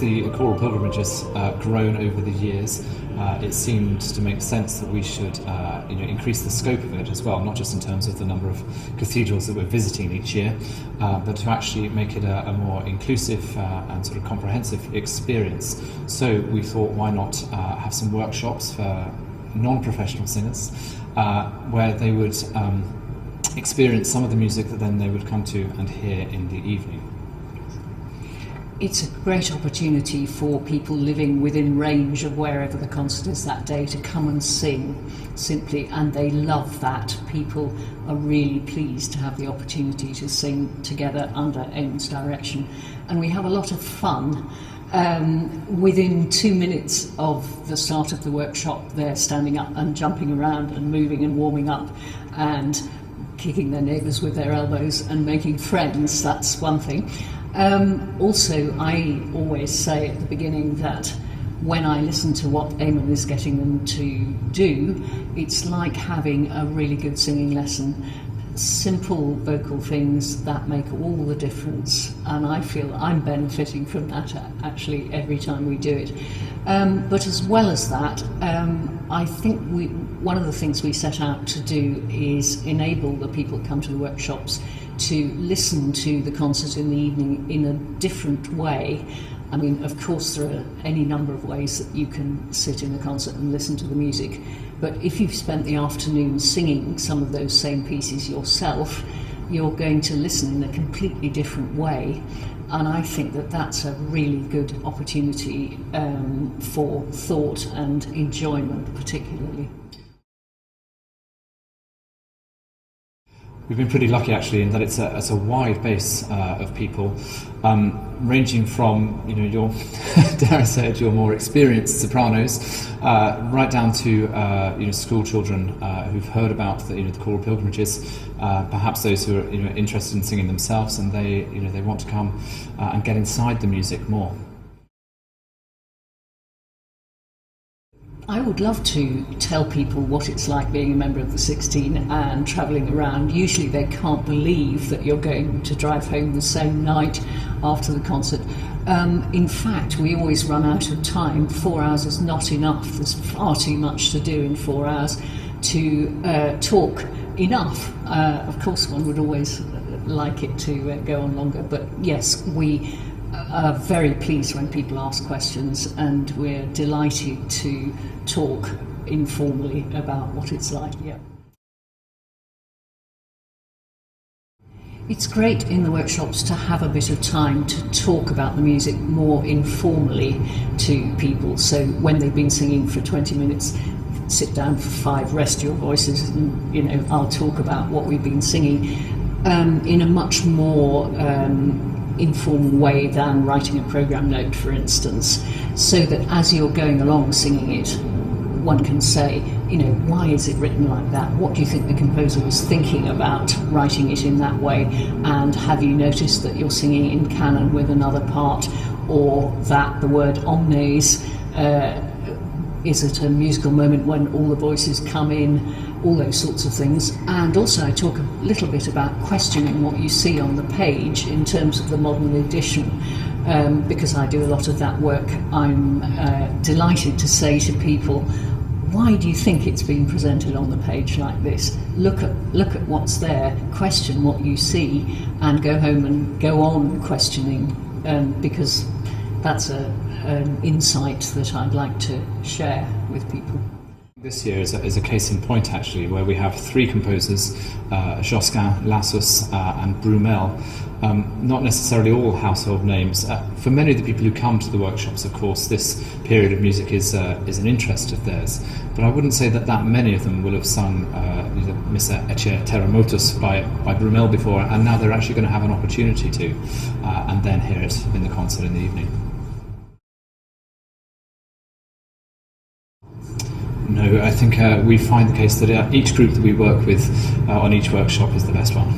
the choral pilgrimage has grown over the years, it seemed to make sense that we should increase the scope of it as well, not just in terms of the number of cathedrals that we're visiting each year, but to actually make it a more inclusive and sort of comprehensive experience. So we thought, why not have some workshops for non-professional singers where they would experience some of the music that then they would come to and hear in the evening. It's a great opportunity for people living within range of wherever the concert is that day to come and sing simply, and they love that. People are really pleased to have the opportunity to sing together under Eamonn's direction, and we have a lot of fun. Within 2 minutes of the start of the workshop, they're standing up and jumping around and moving and warming up and kicking their neighbours with their elbows and making friends. That's one thing. Also, I always say at the beginning that when I listen to what Eamonn is getting them to do, it's like having a really good singing lesson. Simple vocal things that make all the difference, and I feel I'm benefiting from that actually every time we do it. But as well as that, I think one of the things we set out to do is enable the people who come to the workshops to listen to the concert in the evening in a different way. I mean, of course, there are any number of ways that you can sit in a concert and listen to the music, but if you've spent the afternoon singing some of those same pieces yourself, you're going to listen in a completely different way. And I think that that's a really good opportunity for thought and enjoyment, particularly. We've been pretty lucky actually in that it's a wide base of people, ranging from your dare I say it, your more experienced sopranos, right down to school children who've heard about the choral pilgrimages, perhaps those who are interested in singing themselves, and they want to come and get inside the music more. I would love to tell people what it's like being a member of the 16 and travelling around. Usually they can't believe that you're going to drive home the same night after the concert. In fact, we always run out of time. 4 hours is not enough. There's far too much to do in 4 hours to talk enough. Of course, one would always like it to go on longer, but yes, we are very pleased when people ask questions, and we're delighted to talk informally about what it's like. Yeah. It's great in the workshops to have a bit of time to talk about the music more informally to people. So when they've been singing for 20 minutes, sit down for 5, rest your voices, and I'll talk about what we've been singing in a much more informal way than writing a program note, for instance, so that as you're going along singing it, one can say, why is it written like that? What do you think the composer was thinking about writing it in that way? And have you noticed that you're singing in canon with another part, or that the word omnes is at a musical moment when all the voices come in, all those sorts of things. And also I talk a little bit about questioning what you see on the page in terms of the modern edition, because I do a lot of that work. I'm delighted to say to people, why do you think it's being presented on the page like this? Look at what's there, question what you see, and go home and go on questioning, because that's an insight that I'd like to share with people. This year is a case in point actually, where we have 3 composers, Josquin, Lassus and Brumel, not necessarily all household names. For many of the people who come to the workshops, of course, this period of music is an interest of theirs, but I wouldn't say that many of them will have sung Missa Ecce Terra Motus by Brumel before, and now they're actually going to have an opportunity to, and then hear it in the concert in the evening. No, I think we find the case that each group that we work with on each workshop is the best one.